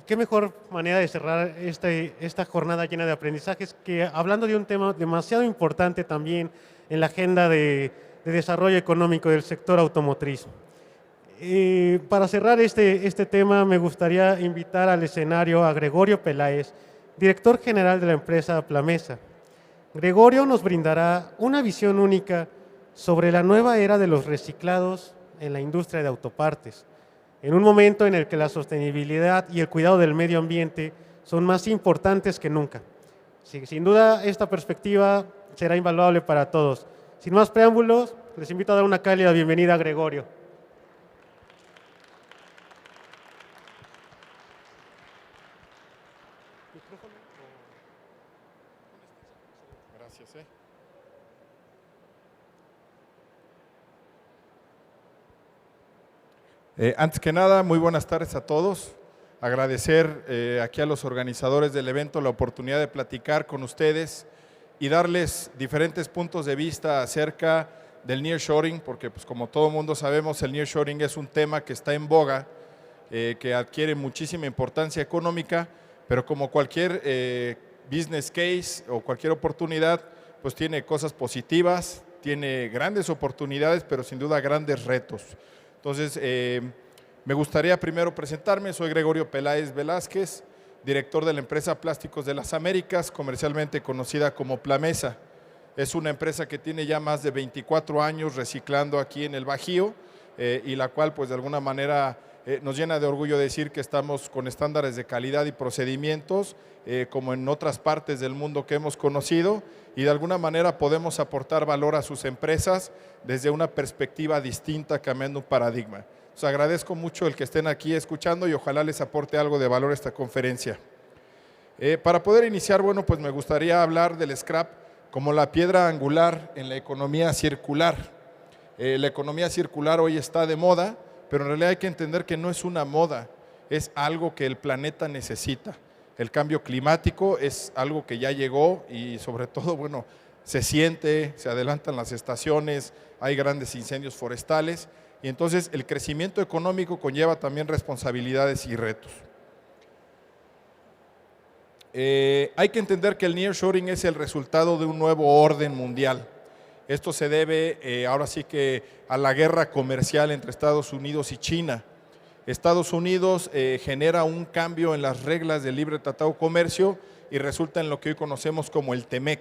qué mejor manera de cerrar esta jornada llena de aprendizajes que hablando de un tema demasiado importante también en la agenda de desarrollo económico del sector automotriz. Para cerrar este tema, me gustaría invitar al escenario a Gregorio Peláez, director general de la empresa Plamesa. Gregorio nos brindará una visión única sobre la nueva era de los reciclados en la industria de autopartes, en un momento en el que la sostenibilidad y el cuidado del medio ambiente son más importantes que nunca. Sin duda, esta perspectiva será invaluable para todos. Sin más preámbulos, les invito a dar una cálida bienvenida a Gregorio. Gracias. Antes que nada, muy buenas tardes a todos. Agradecer aquí a los organizadores del evento la oportunidad de platicar con ustedes y darles diferentes puntos de vista acerca del nearshoring, porque pues, como todo mundo sabemos, el nearshoring es un tema que está en boga, que adquiere muchísima importancia económica, pero como cualquier business case o cualquier oportunidad, pues tiene cosas positivas, tiene grandes oportunidades, pero sin duda grandes retos. Entonces, me gustaría primero presentarme, soy Gregorio Peláez Velázquez, director de la empresa Plásticos de las Américas, comercialmente conocida como Plamesa. Es una empresa que tiene ya más de 24 años reciclando aquí en el Bajío y la cual pues de alguna manera nos llena de orgullo decir que estamos con estándares de calidad y procedimientos como en otras partes del mundo que hemos conocido y de alguna manera podemos aportar valor a sus empresas desde una perspectiva distinta, cambiando un paradigma. Os agradezco mucho el que estén aquí escuchando y ojalá les aporte algo de valor esta conferencia. Para poder iniciar, bueno, pues me gustaría hablar del scrap como la piedra angular en la economía circular. La economía circular hoy está de moda, pero en realidad hay que entender que no es una moda, es algo que el planeta necesita. El cambio climático es algo que ya llegó y sobre todo, bueno, se siente, se adelantan las estaciones, hay grandes incendios forestales y entonces el crecimiento económico conlleva también responsabilidades y retos. Hay que entender que el nearshoring es el resultado de un nuevo orden mundial. Esto se debe ahora sí que a la guerra comercial entre Estados Unidos y China. Estados Unidos genera un cambio en las reglas del libre tratado de comercio y resulta en lo que hoy conocemos como el TEMEC.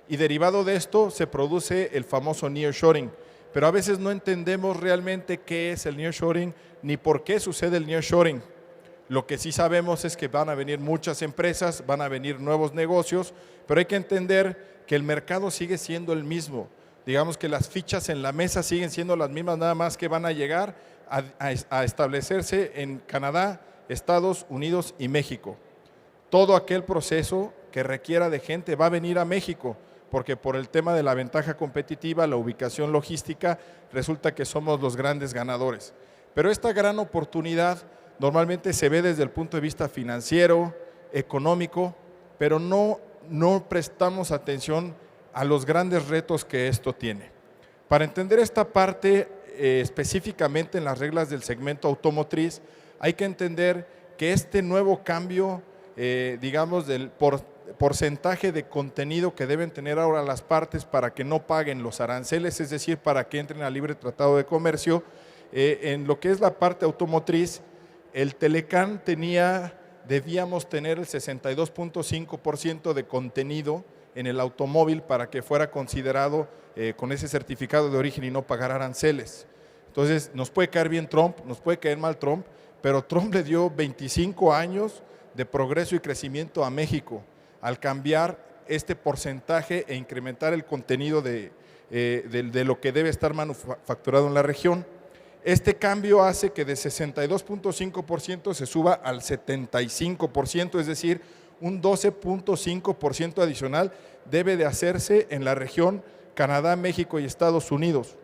Y derivado de esto se produce el famoso nearshoring. Pero a veces no entendemos realmente qué es el nearshoring ni por qué sucede el nearshoring. Lo que sí sabemos es que van a venir muchas empresas, van a venir nuevos negocios, pero hay que entender que el mercado sigue siendo el mismo. Digamos que las fichas en la mesa siguen siendo las mismas, nada más que van a llegar a establecerse en Canadá, Estados Unidos y México. Todo aquel proceso que requiera de gente va a venir a México, porque por el tema de la ventaja competitiva, la ubicación logística, resulta que somos los grandes ganadores. Pero esta gran oportunidad normalmente se ve desde el punto de vista financiero, económico, pero no prestamos atención a los grandes retos que esto tiene. Para entender esta parte específicamente en las reglas del segmento automotriz, hay que entender que este nuevo cambio, digamos, del porcentaje de contenido que deben tener ahora las partes para que no paguen los aranceles, es decir, para que entren al libre tratado de comercio, en lo que es la parte automotriz, el Telecán debíamos tener el 62.5% de contenido en el automóvil para que fuera considerado con ese certificado de origen y no pagar aranceles. Entonces, nos puede caer bien Trump, nos puede caer mal Trump, pero Trump le dio 25 años de progreso y crecimiento a México al cambiar este porcentaje e incrementar el contenido de lo que debe estar manufacturado en la región. Este cambio hace que de 62.5% se suba al 75%, es decir, un 12.5% adicional debe de hacerse en la región Canadá, México y Estados Unidos.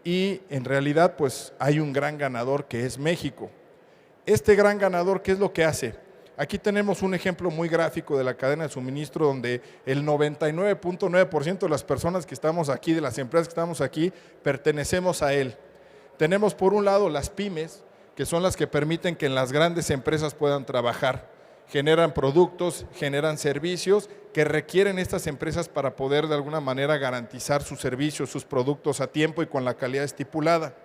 Y en realidad pues hay un gran ganador que es México. Este gran ganador, ¿qué es lo que hace? Aquí tenemos un ejemplo muy gráfico de la cadena de suministro donde el 99.9% de las personas que estamos aquí, de las empresas que estamos aquí, pertenecemos a él. Tenemos por un lado las pymes, que son las que permiten que las grandes empresas puedan trabajar. Generan productos, generan servicios que requieren estas empresas para poder de alguna manera garantizar sus servicios, sus productos a tiempo y con la calidad estipulada.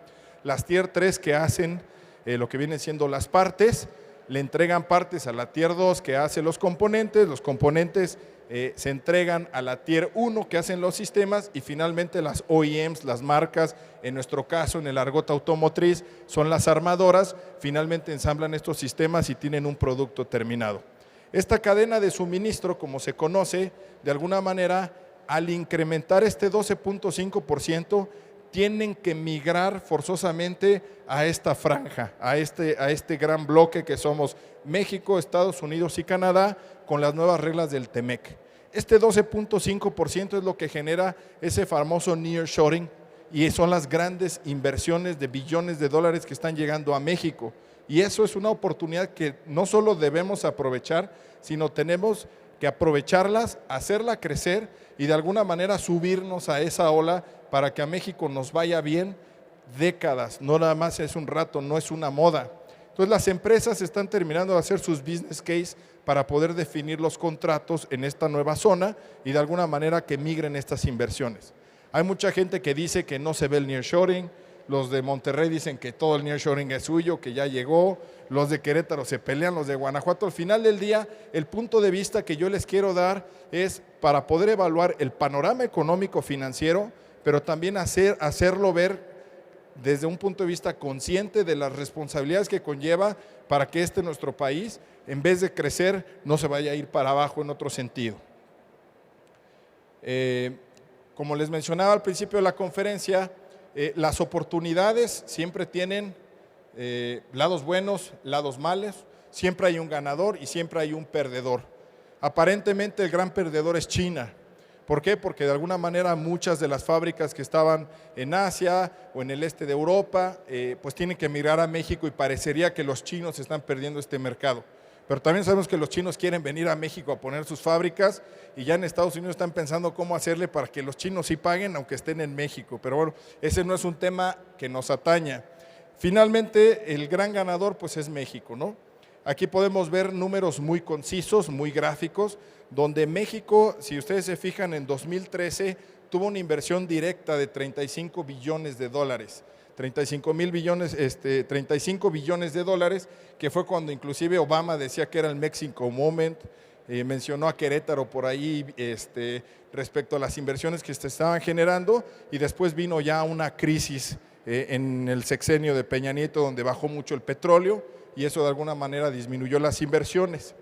Las Tier 3 que hacen lo que vienen siendo las partes, le entregan partes a la Tier 2 que hace los componentes se entregan a la Tier 1 que hacen los sistemas y finalmente las OEMs, las marcas, en nuestro caso en el argot automotriz, son las armadoras, finalmente ensamblan estos sistemas y tienen un producto terminado. Esta cadena de suministro, como se conoce, de alguna manera, al incrementar este 12.5%, tienen que migrar forzosamente a esta franja, a este gran bloque que somos México, Estados Unidos y Canadá, con las nuevas reglas del TEMEC. Este 12.5% es lo que genera ese famoso nearshoring y son las grandes inversiones de billones de dólares que están llegando a México. Y eso es una oportunidad que no solo debemos aprovechar, sino tenemos que aprovecharlas, hacerla crecer y de alguna manera subirnos a esa ola para que a México nos vaya bien décadas, no nada más es un rato, no es una moda. Entonces las empresas están terminando de hacer sus business case para poder definir los contratos en esta nueva zona y de alguna manera que migren estas inversiones. Hay mucha gente que dice que no se ve el nearshoring, los de Monterrey dicen que todo el nearshoring es suyo, que ya llegó, los de Querétaro se pelean, los de Guanajuato. Al final del día, el punto de vista que yo les quiero dar es para poder evaluar el panorama económico financiero, pero también hacerlo ver desde un punto de vista consciente de las responsabilidades que conlleva para que nuestro país, en vez de crecer, no se vaya a ir para abajo en otro sentido. Como les mencionaba al principio de la conferencia, las oportunidades siempre tienen lados buenos, lados malos, siempre hay un ganador y siempre hay un perdedor. Aparentemente el gran perdedor es China. ¿Por qué? Porque de alguna manera muchas de las fábricas que estaban en Asia o en el este de Europa, pues tienen que emigrar a México y parecería que los chinos están perdiendo este mercado. Pero también sabemos que los chinos quieren venir a México a poner sus fábricas y ya en Estados Unidos están pensando cómo hacerle para que los chinos sí paguen aunque estén en México. Pero bueno, ese no es un tema que nos ataña. Finalmente, el gran ganador pues es México, ¿no? Aquí podemos ver números muy concisos, muy gráficos, donde México, si ustedes se fijan, en 2013 tuvo una inversión directa de 35 billones de dólares. 35 billones de dólares, que fue cuando inclusive Obama decía que era el Mexico Moment, mencionó a Querétaro por ahí respecto a las inversiones que se estaban generando y después vino ya una crisis en el sexenio de Peña Nieto donde bajó mucho el petróleo y eso de alguna manera disminuyó las inversiones.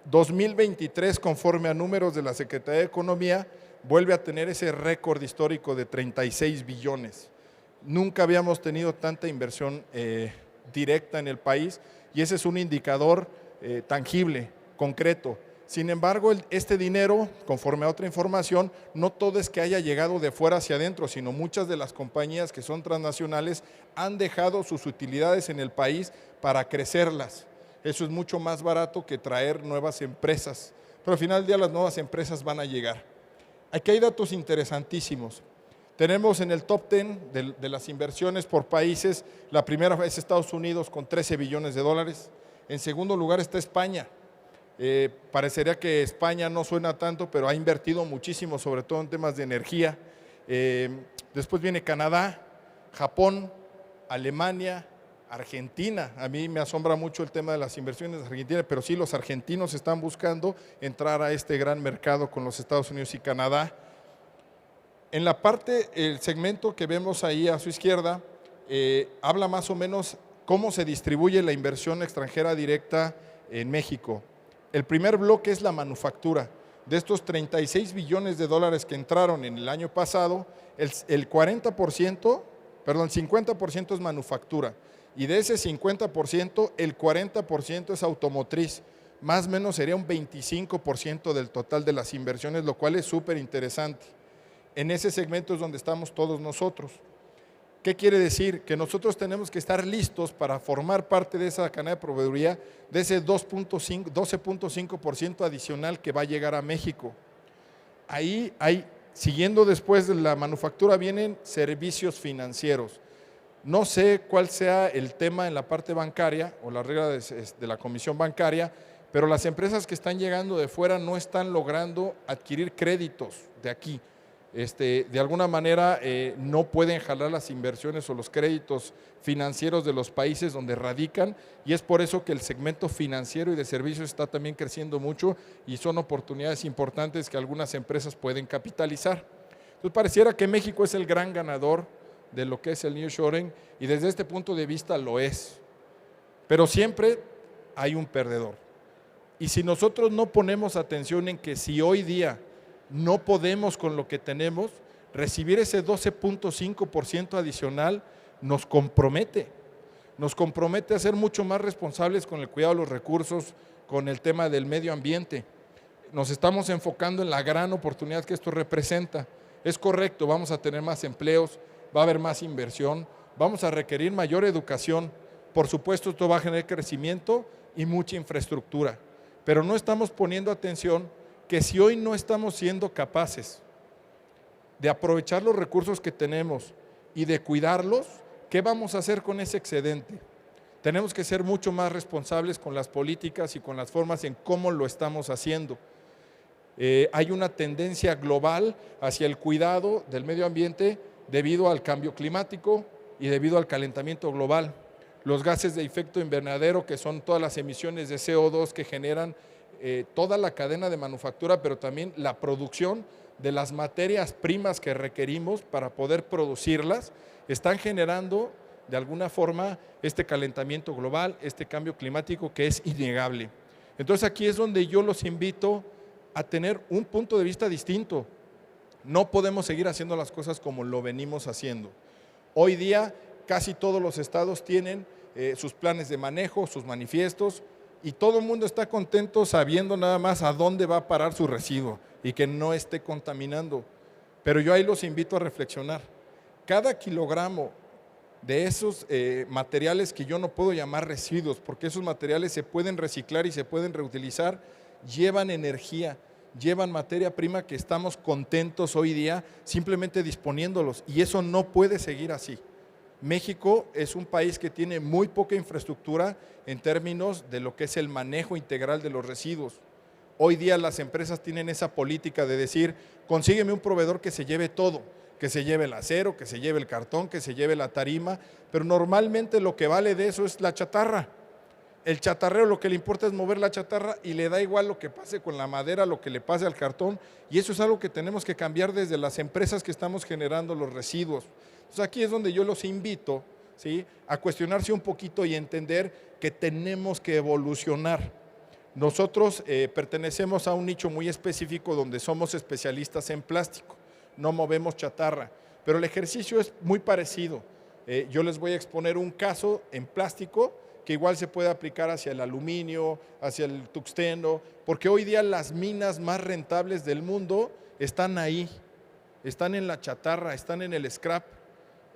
2023, conforme a números de la Secretaría de Economía, vuelve a tener ese récord histórico de 36 billones. Nunca habíamos tenido tanta inversión directa en el país y ese es un indicador tangible, concreto. Sin embargo, este dinero, conforme a otra información, no todo es que haya llegado de fuera hacia adentro, sino muchas de las compañías que son transnacionales han dejado sus utilidades en el país para crecerlas. Eso es mucho más barato que traer nuevas empresas, pero al final del día las nuevas empresas van a llegar. Aquí hay datos interesantísimos. Tenemos en el top 10 de las inversiones por países, la primera es Estados Unidos con 13 billones de dólares, en segundo lugar está España. Parecería que España no suena tanto, pero ha invertido muchísimo, sobre todo en temas de energía. Después viene Canadá, Japón, Alemania, Argentina. A mí me asombra mucho el tema de las inversiones de Argentina, pero sí los argentinos están buscando entrar a este gran mercado con los Estados Unidos y Canadá. En la parte, el segmento que vemos ahí a su izquierda, habla más o menos cómo se distribuye la inversión extranjera directa en México. El primer bloque es la manufactura. De estos 36 billones de dólares que entraron en el año pasado, el 50% es manufactura. Y de ese 50%, el 40% es automotriz. Más o menos sería un 25% del total de las inversiones, lo cual es súper interesante. En ese segmento es donde estamos todos nosotros. ¿Qué quiere decir? Que nosotros tenemos que estar listos para formar parte de esa cadena de proveeduría, de ese 12.5% adicional que va a llegar a México. Ahí siguiendo después de la manufactura, vienen servicios financieros. No sé cuál sea el tema en la parte bancaria o la regla de la comisión bancaria, pero las empresas que están llegando de fuera no están logrando adquirir créditos de aquí. De alguna manera no pueden jalar las inversiones o los créditos financieros de los países donde radican, y es por eso que el segmento financiero y de servicios está también creciendo mucho y son oportunidades importantes que algunas empresas pueden capitalizar. Entonces pareciera que México es el gran ganador de lo que es el nearshoring, y desde este punto de vista lo es, pero siempre hay un perdedor. Y si nosotros no ponemos atención en que si hoy día no podemos con lo que tenemos, recibir ese 12.5% adicional nos compromete a ser mucho más responsables con el cuidado de los recursos, con el tema del medio ambiente. Nos estamos enfocando en la gran oportunidad que esto representa. Es correcto, vamos a tener más empleos, va a haber más inversión, vamos a requerir mayor educación. Por supuesto, esto va a generar crecimiento y mucha infraestructura, pero no estamos poniendo atención que si hoy no estamos siendo capaces de aprovechar los recursos que tenemos y de cuidarlos, ¿qué vamos a hacer con ese excedente? Tenemos que ser mucho más responsables con las políticas y con las formas en cómo lo estamos haciendo. Hay una tendencia global hacia el cuidado del medio ambiente debido al cambio climático y debido al calentamiento global. Los gases de efecto invernadero, que son todas las emisiones de CO2 que generan toda la cadena de manufactura, pero también la producción de las materias primas que requerimos para poder producirlas, están generando de alguna forma este calentamiento global, este cambio climático que es innegable. Entonces aquí es donde yo los invito a tener un punto de vista distinto. No podemos seguir haciendo las cosas como lo venimos haciendo. Hoy día casi todos los estados tienen sus planes de manejo, sus manifiestos, y todo el mundo está contento sabiendo nada más a dónde va a parar su residuo y que no esté contaminando. Pero yo ahí los invito a reflexionar. Cada kilogramo de esos materiales que yo no puedo llamar residuos, porque esos materiales se pueden reciclar y se pueden reutilizar, llevan energía, llevan materia prima que estamos contentos hoy día simplemente disponiéndolos, y eso no puede seguir así. México es un país que tiene muy poca infraestructura en términos de lo que es el manejo integral de los residuos. Hoy día las empresas tienen esa política de decir, consígueme un proveedor que se lleve todo, que se lleve el acero, que se lleve el cartón, que se lleve la tarima, pero normalmente lo que vale de eso es la chatarra. El chatarrero lo que le importa es mover la chatarra y le da igual lo que pase con la madera, lo que le pase al cartón, y eso es algo que tenemos que cambiar desde las empresas que estamos generando los residuos. Entonces aquí es donde yo los invito, ¿sí?, a cuestionarse un poquito y entender que tenemos que evolucionar. Nosotros pertenecemos a un nicho muy específico donde somos especialistas en plástico, no movemos chatarra, pero el ejercicio es muy parecido. Yo les voy a exponer un caso en plástico que igual se puede aplicar hacia el aluminio, hacia el tungsteno, porque hoy día las minas más rentables del mundo están ahí, están en la chatarra, están en el scrap.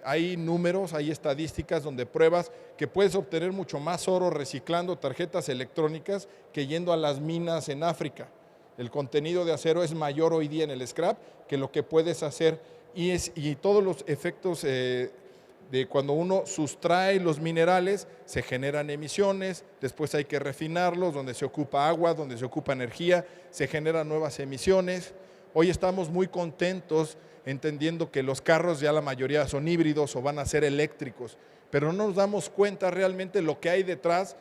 Hay números, hay estadísticas donde pruebas que puedes obtener mucho más oro reciclando tarjetas electrónicas que yendo a las minas en África. El contenido de acero es mayor hoy día en el scrap que lo que puedes hacer, y todos los efectos de cuando uno sustrae los minerales, se generan emisiones, después hay que refinarlos, donde se ocupa agua, donde se ocupa energía, se generan nuevas emisiones. Hoy estamos muy contentos entendiendo que los carros ya la mayoría son híbridos o van a ser eléctricos, pero no nos damos cuenta realmente lo que hay detrás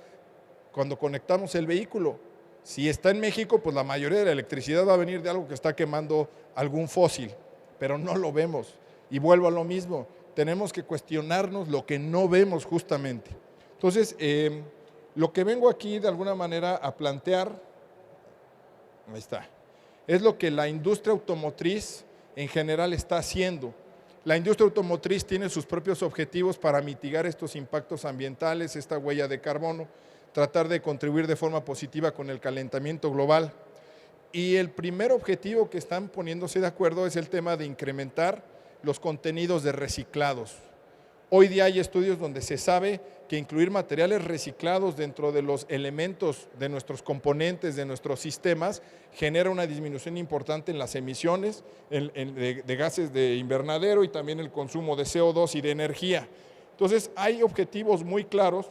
cuando conectamos el vehículo. Si está en México, pues la mayoría de la electricidad va a venir de algo que está quemando algún fósil, pero no lo vemos. Y vuelvo a lo mismo, tenemos que cuestionarnos lo que no vemos justamente. Entonces, lo que vengo aquí de alguna manera a plantear, ahí está, es lo que la industria automotriz en general está haciendo. La industria automotriz tiene sus propios objetivos para mitigar estos impactos ambientales, esta huella de carbono, tratar de contribuir de forma positiva con el calentamiento global. Y el primer objetivo que están poniéndose de acuerdo es el tema de incrementar los contenidos de reciclados. Hoy día hay estudios donde se sabe que incluir materiales reciclados dentro de los elementos de nuestros componentes, de nuestros sistemas, genera una disminución importante en las emisiones de gases de invernadero y también el consumo de CO2 y de energía. Entonces, hay objetivos muy claros,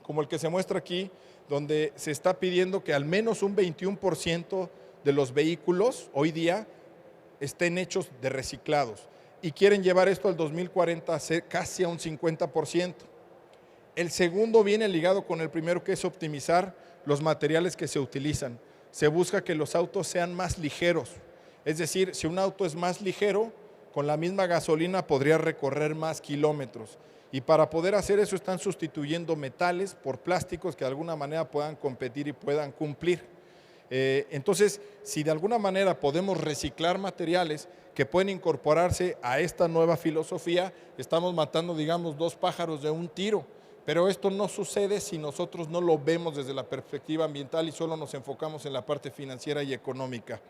como el que se muestra aquí, donde se está pidiendo que al menos un 21% de los vehículos hoy día estén hechos de reciclados y quieren llevar esto al 2040 a ser casi a un 50%. El segundo viene ligado con el primero, que es optimizar los materiales que se utilizan. Se busca que los autos sean más ligeros, es decir, si un auto es más ligero, con la misma gasolina podría recorrer más kilómetros. Y para poder hacer eso están sustituyendo metales por plásticos que de alguna manera puedan competir y puedan cumplir. Entonces, si de alguna manera podemos reciclar materiales que pueden incorporarse a esta nueva filosofía, estamos matando, digamos, dos pájaros de un tiro. Pero esto no sucede si nosotros no lo vemos desde la perspectiva ambiental y solo nos enfocamos en la parte financiera y económica.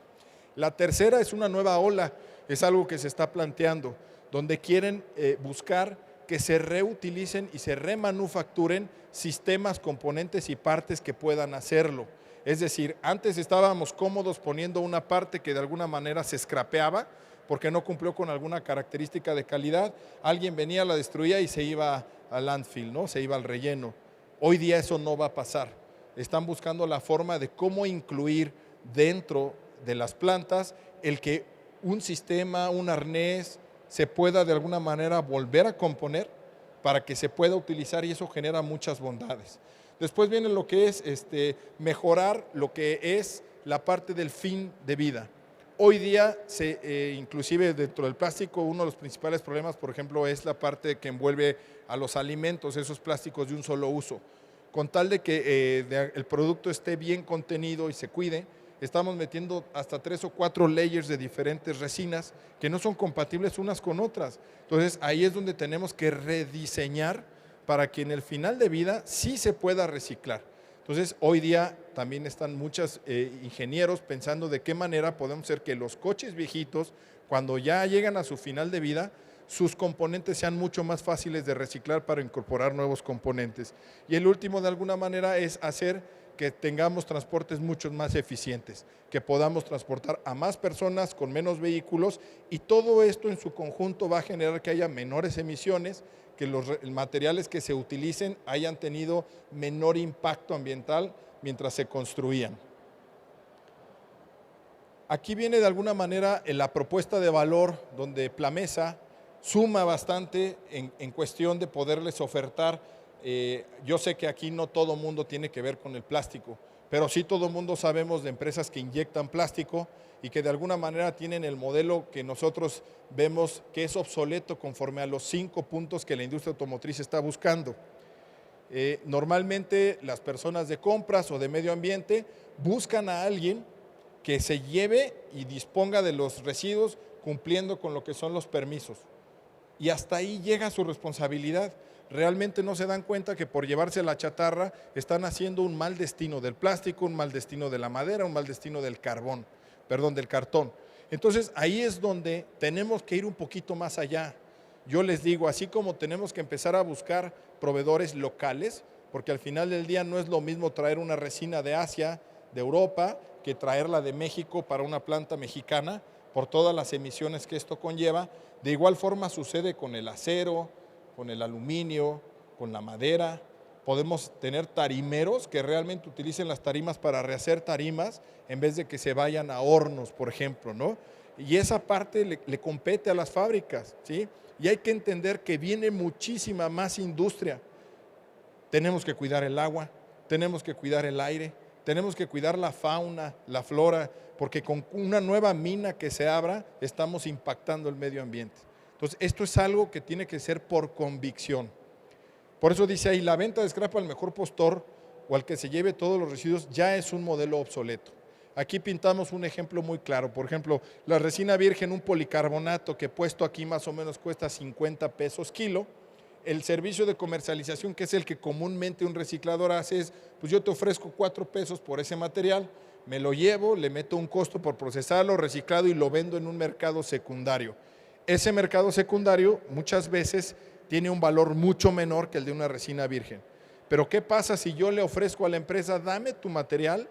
La tercera es una nueva ola, es algo que se está planteando, donde quieren buscar que se reutilicen y se remanufacturen sistemas, componentes y partes que puedan hacerlo. Es decir, antes estábamos cómodos poniendo una parte que de alguna manera se scrapeaba porque no cumplió con alguna característica de calidad, alguien venía, la destruía y se iba al landfill, ¿no? Se iba al relleno. Hoy día eso no va a pasar. Están buscando la forma de cómo incluir dentro de las plantas el que un sistema, un arnés, se pueda de alguna manera volver a componer para que se pueda utilizar, y eso genera muchas bondades. Después viene lo que es mejorar lo que es la parte del fin de vida. Hoy día, inclusive dentro del plástico, uno de los principales problemas, por ejemplo, es la parte que envuelve a los alimentos, esos plásticos de un solo uso. Con tal de que el producto esté bien contenido y se cuide, estamos metiendo hasta 3 o 4 layers de diferentes resinas que no son compatibles unas con otras. Entonces, ahí es donde tenemos que rediseñar para que en el final de vida sí se pueda reciclar. Entonces, hoy día también están muchos ingenieros pensando de qué manera podemos hacer que los coches viejitos, cuando ya llegan a su final de vida, sus componentes sean mucho más fáciles de reciclar para incorporar nuevos componentes. Y el último, de alguna manera, es hacer que tengamos transportes mucho más eficientes, que podamos transportar a más personas con menos vehículos, y todo esto en su conjunto va a generar que haya menores emisiones, que los materiales que se utilicen hayan tenido menor impacto ambiental mientras se construían. Aquí viene de alguna manera la propuesta de valor, donde Plamesa suma bastante en cuestión de poderles ofertar. Yo sé que aquí no todo mundo tiene que ver con el plástico, pero sí todo mundo sabemos de empresas que inyectan plástico y que de alguna manera tienen el modelo que nosotros vemos que es obsoleto conforme a los 5 puntos que la industria automotriz está buscando. Normalmente las personas de compras o de medio ambiente buscan a alguien que se lleve y disponga de los residuos cumpliendo con lo que son los permisos. Y hasta ahí llega su responsabilidad. Realmente no se dan cuenta que por llevarse la chatarra están haciendo un mal destino del plástico, un mal destino de la madera, un mal destino del del cartón. Entonces ahí es donde tenemos que ir un poquito más allá. Yo les digo, así como tenemos que empezar a buscar proveedores locales, porque al final del día no es lo mismo traer una resina de Asia, de Europa, que traerla de México para una planta mexicana, por todas las emisiones que esto conlleva. De igual forma sucede con el acero, con el aluminio, con la madera. Podemos tener tarimeros que realmente utilicen las tarimas para rehacer tarimas en vez de que se vayan a hornos, por ejemplo, ¿no? Y esa parte le compete a las fábricas, ¿sí? Y hay que entender que viene muchísima más industria. Tenemos que cuidar el agua, tenemos que cuidar el aire, tenemos que cuidar la fauna, la flora, porque con una nueva mina que se abra estamos impactando el medio ambiente. Entonces, esto es algo que tiene que ser por convicción. Por eso dice ahí, la venta de scrap al mejor postor o al que se lleve todos los residuos ya es un modelo obsoleto. Aquí pintamos un ejemplo muy claro. Por ejemplo, la resina virgen, un policarbonato que puesto aquí más o menos cuesta 50 pesos kilo. El servicio de comercialización, que es el que comúnmente un reciclador hace, es, pues yo te ofrezco 4 pesos por ese material, me lo llevo, le meto un costo por procesarlo, reciclado, y lo vendo en un mercado secundario. Ese mercado secundario muchas veces tiene un valor mucho menor que el de una resina virgen. Pero ¿qué pasa si yo le ofrezco a la empresa, dame tu material,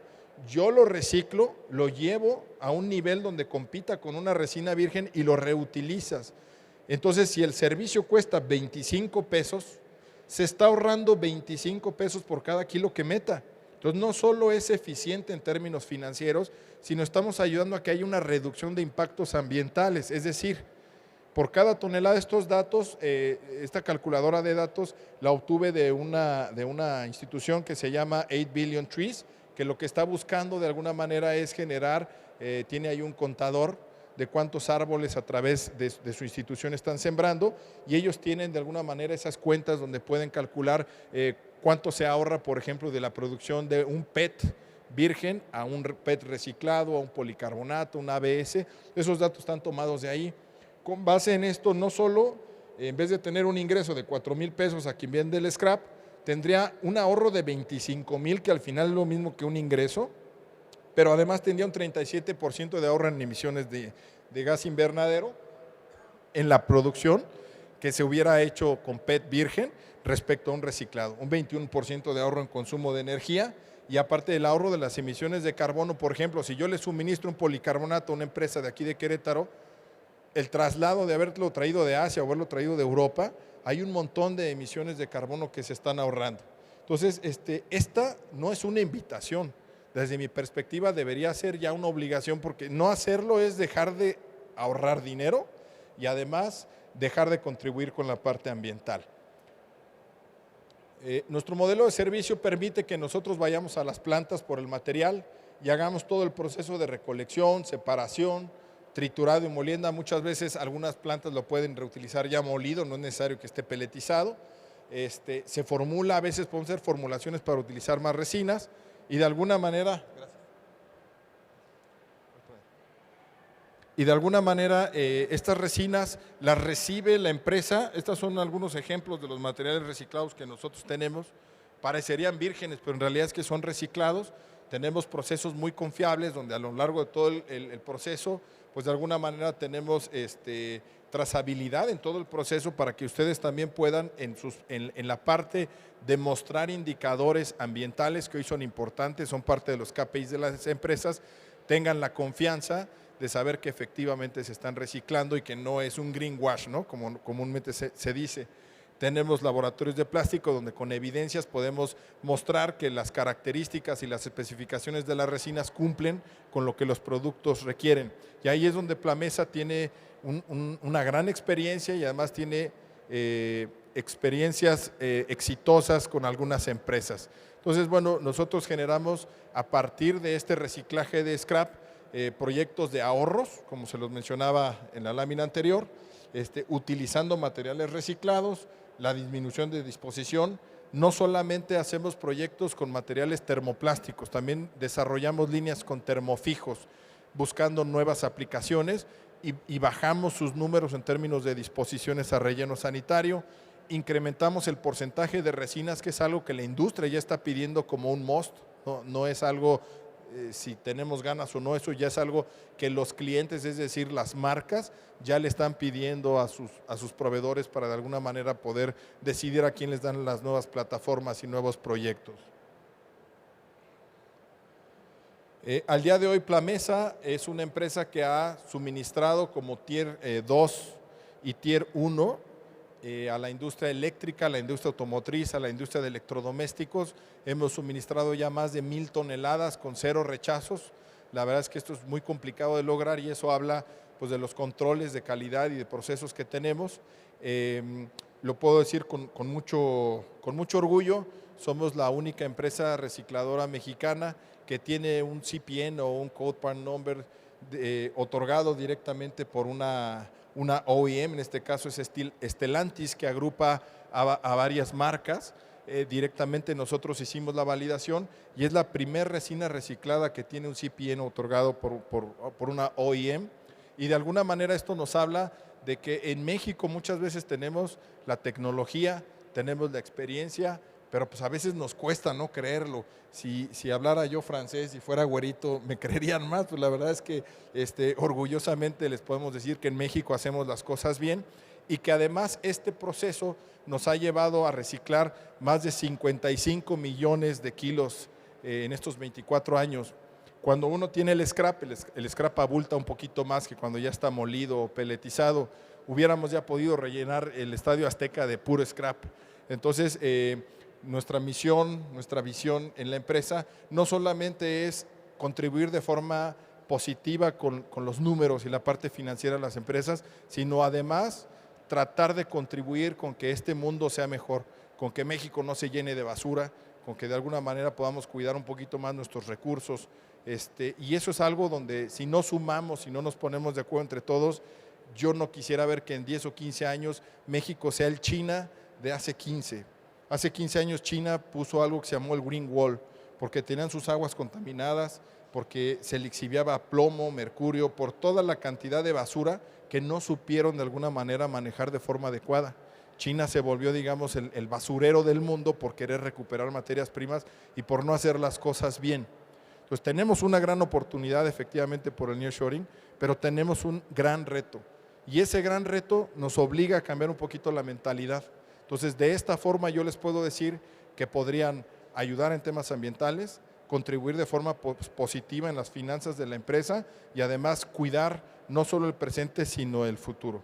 yo lo reciclo, lo llevo a un nivel donde compita con una resina virgen y lo reutilizas? Entonces, si el servicio cuesta 25 pesos, se está ahorrando 25 pesos por cada kilo que meta. Entonces, no solo es eficiente en términos financieros, sino estamos ayudando a que haya una reducción de impactos ambientales. Es decir, por cada tonelada de estos datos, esta calculadora de datos la obtuve de una institución que se llama 8 Billion Trees, que lo que está buscando de alguna manera es generar, tiene ahí un contador de cuántos árboles a través de su institución están sembrando, y ellos tienen de alguna manera esas cuentas donde pueden calcular cuánto se ahorra, por ejemplo, de la producción de un PET virgen a un PET reciclado, a un policarbonato, un ABS. Esos datos están tomados de ahí. Con base en esto, no solo, en vez de tener un ingreso de 4,000 pesos a quien vende el scrap, tendría un ahorro de 25,000, que al final es lo mismo que un ingreso, pero además tendría un 37% de ahorro en emisiones de gas invernadero en la producción que se hubiera hecho con PET virgen respecto a un reciclado, un 21% de ahorro en consumo de energía, y aparte del ahorro de las emisiones de carbono. Por ejemplo, si yo le suministro un policarbonato a una empresa de aquí de Querétaro, el traslado de haberlo traído de Asia o haberlo traído de Europa, hay un montón de emisiones de carbono que se están ahorrando. Entonces, esta no es una invitación. Desde mi perspectiva debería ser ya una obligación, porque no hacerlo es dejar de ahorrar dinero y además dejar de contribuir con la parte ambiental. Nuestro modelo de servicio permite que nosotros vayamos a las plantas por el material y hagamos todo el proceso de recolección, separación, triturado y molienda. Muchas veces algunas plantas lo pueden reutilizar ya molido, no es necesario que esté peletizado. Se formula, a veces podemos hacer formulaciones para utilizar más resinas, y de alguna manera, estas resinas las recibe la empresa. Estos son algunos ejemplos de los materiales reciclados que nosotros tenemos. Parecerían vírgenes, pero en realidad es que son reciclados. Tenemos procesos muy confiables donde a lo largo de todo el proceso, pues de alguna manera tenemos trazabilidad en todo el proceso, para que ustedes también puedan en la parte de mostrar indicadores ambientales que hoy son importantes, son parte de los KPIs de las empresas, tengan la confianza de saber que efectivamente se están reciclando y que no es un greenwash, ¿no? Como comúnmente se dice. Tenemos laboratorios de plástico donde con evidencias podemos mostrar que las características y las especificaciones de las resinas cumplen con lo que los productos requieren. Y ahí es donde Plamesa tiene una gran experiencia, y además tiene experiencias exitosas con algunas empresas. Entonces, bueno, nosotros generamos a partir de este reciclaje de scrap proyectos de ahorros, como se los mencionaba en la lámina anterior, utilizando materiales reciclados, la disminución de disposición. No solamente hacemos proyectos con materiales termoplásticos, también desarrollamos líneas con termofijos, buscando nuevas aplicaciones, y bajamos sus números en términos de disposiciones a relleno sanitario. Incrementamos el porcentaje de resinas, que es algo que la industria ya está pidiendo como un must, no es algo si tenemos ganas o no, eso ya es algo que los clientes, es decir, las marcas, ya le están pidiendo a sus proveedores para de alguna manera poder decidir a quién les dan las nuevas plataformas y nuevos proyectos. Al día de hoy, Plamesa es una empresa que ha suministrado como Tier 2 y Tier 1 a la industria eléctrica, a la industria automotriz, a la industria de electrodomésticos. Hemos suministrado ya más de 1,000 toneladas con 0 rechazos. La verdad es que esto es muy complicado de lograr, y eso habla pues de los controles de calidad y de procesos que tenemos. Lo puedo decir con mucho orgullo. Somos la única empresa recicladora mexicana que tiene un CPN o un Code Part Number otorgado directamente por una OEM, en este caso es Stellantis, que agrupa a varias marcas. Directamente nosotros hicimos la validación, y es la primera resina reciclada que tiene un CPN otorgado por una OEM, y de alguna manera esto nos habla de que en México muchas veces tenemos la tecnología, tenemos la experiencia, pero pues a veces nos cuesta no creerlo. Si hablara yo francés y fuera güerito, me creerían más. Pues la verdad es que orgullosamente les podemos decir que en México hacemos las cosas bien, y que además este proceso nos ha llevado a reciclar más de 55 millones de kilos en estos 24 años. Cuando uno tiene el scrap abulta un poquito más que cuando ya está molido o peletizado. hubiéramos ya podido rellenar el Estadio Azteca de puro scrap. Entonces, nuestra misión, nuestra visión en la empresa no solamente es contribuir de forma positiva con los números y la parte financiera de las empresas, sino además tratar de contribuir con que este mundo sea mejor, con que México no se llene de basura, con que de alguna manera podamos cuidar un poquito más nuestros recursos. Y eso es algo donde si no sumamos, si no nos ponemos de acuerdo entre todos, yo no quisiera ver que en 10 o 15 años México sea el China de hace 15. Hace 15 años China puso algo que se llamó el Green Wall, porque tenían sus aguas contaminadas, porque se lixiviaba plomo, mercurio, por toda la cantidad de basura que no supieron de alguna manera manejar de forma adecuada. China se volvió, digamos, el basurero del mundo por querer recuperar materias primas y por no hacer las cosas bien. Entonces tenemos una gran oportunidad efectivamente por el nearshoring, pero tenemos un gran reto. Y ese gran reto nos obliga a cambiar un poquito la mentalidad. Entonces, de esta forma yo les puedo decir que podrían ayudar en temas ambientales, contribuir de forma positiva en las finanzas de la empresa y además cuidar no solo el presente, sino el futuro.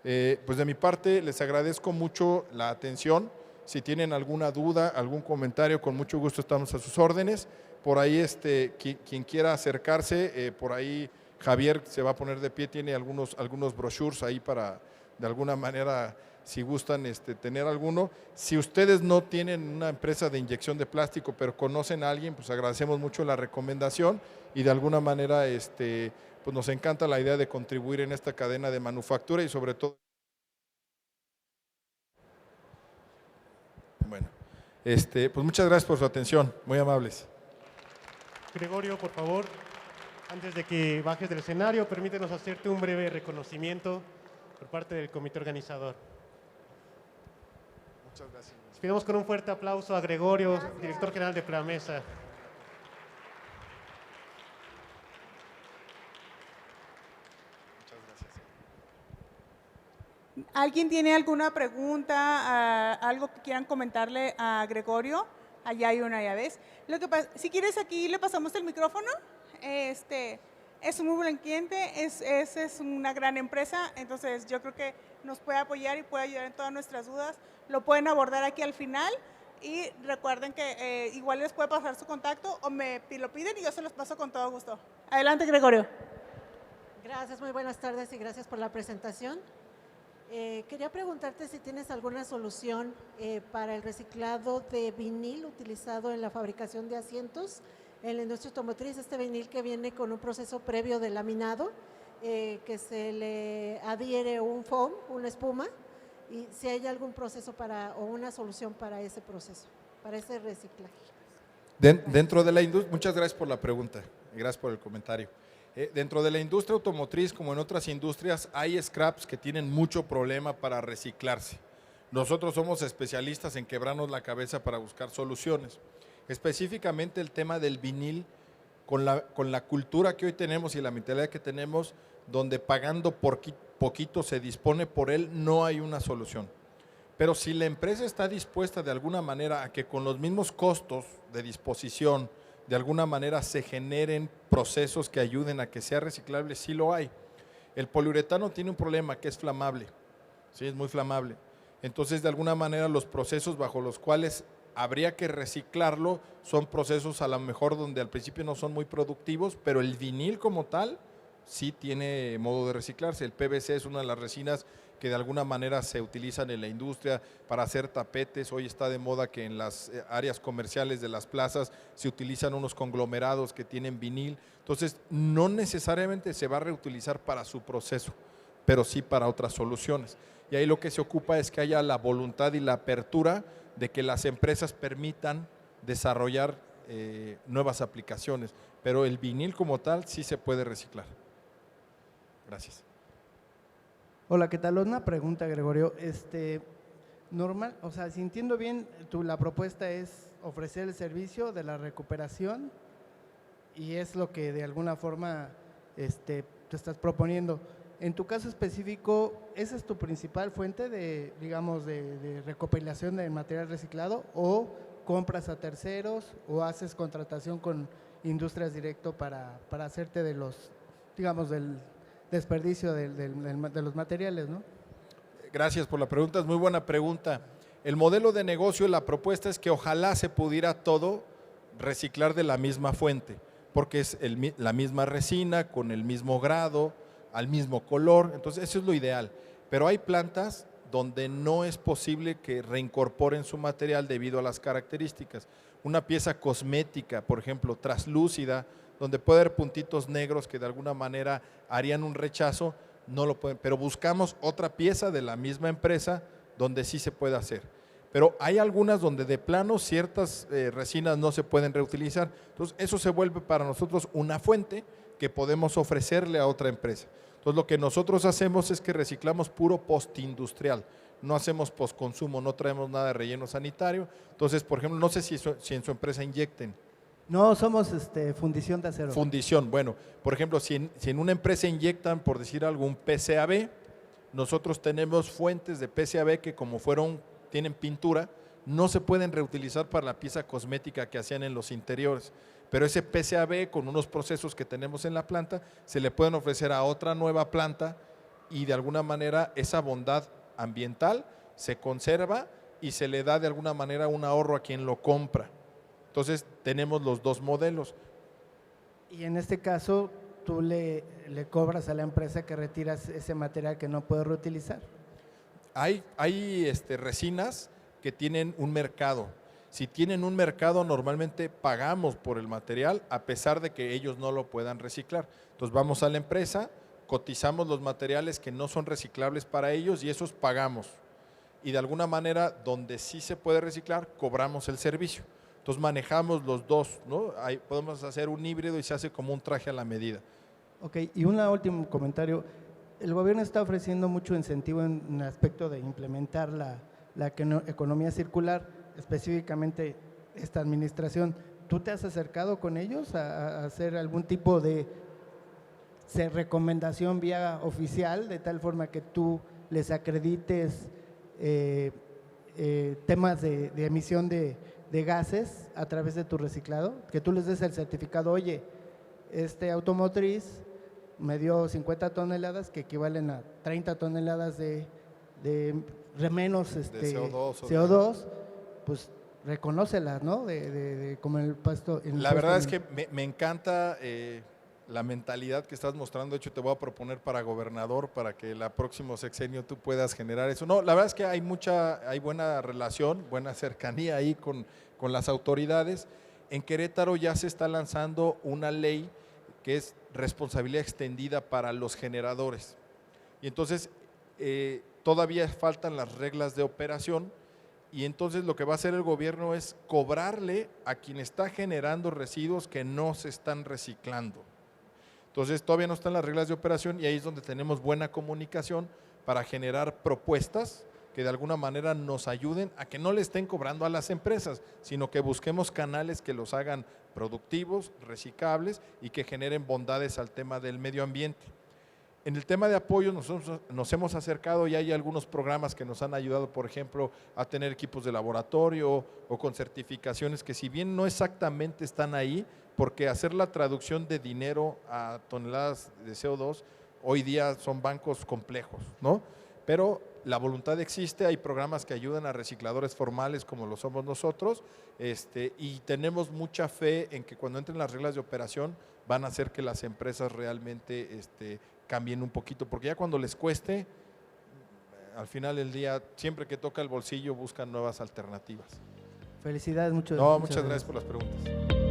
Pues de mi parte les agradezco mucho la atención. Si tienen alguna duda, algún comentario, con mucho gusto estamos a sus órdenes. Por ahí quien quiera acercarse, por ahí Javier se va a poner de pie, tiene algunos brochures ahí para de alguna manera, si gustan tener alguno. Si ustedes no tienen una empresa de inyección de plástico, pero conocen a alguien, pues agradecemos mucho la recomendación y de alguna manera pues nos encanta la idea de contribuir en esta cadena de manufactura y sobre todo. Bueno, pues muchas gracias por su atención, muy amables. Gregorio, por favor, antes de que bajes del escenario, permítenos hacerte un breve reconocimiento por parte del comité organizador. Muchas gracias. Les pedimos con un fuerte aplauso a Gregorio, director general de Plamesa. Muchas gracias. ¿Alguien tiene alguna pregunta, algo que quieran comentarle a Gregorio? Allá hay una, ya ves. Lo que pasa, si quieres aquí le pasamos el micrófono. Es un muy buen cliente, es una gran empresa, entonces yo creo que nos puede apoyar y puede ayudar en todas nuestras dudas. Lo pueden abordar aquí al final y recuerden que igual les puede pasar su contacto o me lo piden y yo se los paso con todo gusto. Adelante, Gregorio. Gracias, muy buenas tardes y gracias por la presentación. Quería preguntarte si tienes alguna solución para el reciclado de vinil utilizado en la fabricación de asientos en la industria automotriz, este vinil que viene con un proceso previo de laminado, que se le adhiere un foam, una espuma, y si hay algún proceso o una solución para ese proceso, para ese reciclaje. Dentro de la industria, muchas gracias por la pregunta, gracias por el comentario. Dentro de la industria automotriz, como en otras industrias, hay scraps que tienen mucho problema para reciclarse. Nosotros somos especialistas en quebrarnos la cabeza para buscar soluciones. Específicamente el tema del vinil, con la cultura que hoy tenemos y la mentalidad que tenemos, donde pagando por poquito se dispone por él, no hay una solución. Pero si la empresa está dispuesta de alguna manera a que con los mismos costos de disposición, de alguna manera se generen procesos que ayuden a que sea reciclable, sí lo hay. El poliuretano tiene un problema que es flamable, sí, es muy flamable. Entonces, de alguna manera, los procesos bajo los cuales habría que reciclarlo son procesos a lo mejor donde al principio no son muy productivos, pero el vinil como tal sí tiene modo de reciclarse. El PVC es una de las resinas que de alguna manera se utilizan en la industria para hacer tapetes. Hoy está de moda que en las áreas comerciales de las plazas se utilizan unos conglomerados que tienen vinil. Entonces, no necesariamente se va a reutilizar para su proceso, pero sí para otras soluciones. Y ahí lo que se ocupa es que haya la voluntad y la apertura de que las empresas permitan desarrollar nuevas aplicaciones, pero el vinil como tal sí se puede reciclar. Gracias. Hola, ¿qué tal? Una pregunta, Gregorio. Normal, o sea, si entiendo bien, la propuesta es ofrecer el servicio de la recuperación y es lo que de alguna forma te estás proponiendo. En tu caso específico, ¿esa es tu principal fuente de, digamos, de recopilación de material reciclado o compras a terceros o haces contratación con industrias directo para hacerte de los, digamos, de desperdicio de los materiales, ¿no? Gracias por la pregunta, es muy buena pregunta. El modelo de negocio, la propuesta es que ojalá se pudiera todo reciclar de la misma fuente, porque es la misma resina, con el mismo grado, al mismo color, entonces eso es lo ideal. Pero hay plantas donde no es posible que reincorporen su material debido a las características. Una pieza cosmética, por ejemplo, traslúcida, donde puede haber puntitos negros que de alguna manera harían un rechazo, no lo pueden, pero buscamos otra pieza de la misma empresa donde sí se puede hacer. Pero hay algunas donde de plano ciertas resinas no se pueden reutilizar, entonces eso se vuelve para nosotros una fuente que podemos ofrecerle a otra empresa. Entonces lo que nosotros hacemos es que reciclamos puro postindustrial, no hacemos postconsumo, no traemos nada de relleno sanitario. Entonces, por ejemplo, no sé si en su empresa inyecten. No, somos fundición de acero. Fundición, bueno, por ejemplo, si en una empresa inyectan, por decir algo, un PCAB, nosotros tenemos fuentes de PCAB que como tienen pintura, no se pueden reutilizar para la pieza cosmética que hacían en los interiores. Pero ese PCAB, con unos procesos que tenemos en la planta, se le pueden ofrecer a otra nueva planta y de alguna manera esa bondad ambiental se conserva y se le da de alguna manera un ahorro a quien lo compra. Entonces tenemos los dos modelos. Y en este caso, tú le cobras a la empresa que retiras ese material que no puede reutilizar. Hay resinas que tienen un mercado. Si tienen un mercado, normalmente pagamos por el material a pesar de que ellos no lo puedan reciclar. Entonces vamos a la empresa, cotizamos los materiales que no son reciclables para ellos y esos pagamos. Y de alguna manera, donde sí se puede reciclar, cobramos el servicio. Entonces manejamos los dos, ¿no? Podemos hacer un híbrido y se hace como un traje a la medida. Ok, y un último comentario. El gobierno está ofreciendo mucho incentivo en el aspecto de implementar la economía circular, específicamente esta administración. ¿Tú te has acercado con ellos a hacer algún tipo de recomendación vía oficial, de tal forma que tú les acredites temas de emisión de gases a través de tu reciclado? Que tú les des el certificado, oye, este automotriz me dio 50 toneladas que equivalen a 30 toneladas de menos de CO2, pues reconócelas, ¿no? Como el pasto. La verdad es que me encanta la mentalidad que estás mostrando. De hecho, te voy a proponer para gobernador para que el próximo sexenio tú puedas generar eso. No, la verdad es que hay buena relación, buena cercanía ahí con las autoridades. En Querétaro ya se está lanzando una ley que es responsabilidad extendida para los generadores. Y entonces todavía faltan las reglas de operación y entonces lo que va a hacer el gobierno es cobrarle a quien está generando residuos que no se están reciclando. Entonces todavía no están las reglas de operación y ahí es donde tenemos buena comunicación para generar propuestas que de alguna manera nos ayuden a que no le estén cobrando a las empresas, sino que busquemos canales que los hagan productivos, reciclables y que generen bondades al tema del medio ambiente. En el tema de apoyo nosotros nos hemos acercado y hay algunos programas que nos han ayudado, por ejemplo, a tener equipos de laboratorio o con certificaciones que si bien no exactamente están ahí, porque hacer la traducción de dinero a toneladas de CO2 hoy día son bancos complejos, ¿no? Pero la voluntad existe, hay programas que ayudan a recicladores formales como lo somos nosotros, y tenemos mucha fe en que cuando entren las reglas de operación van a hacer que las empresas realmente cambien un poquito, porque ya cuando les cueste, al final del día, siempre que toca el bolsillo buscan nuevas alternativas. Felicidades, muchas gracias por las preguntas.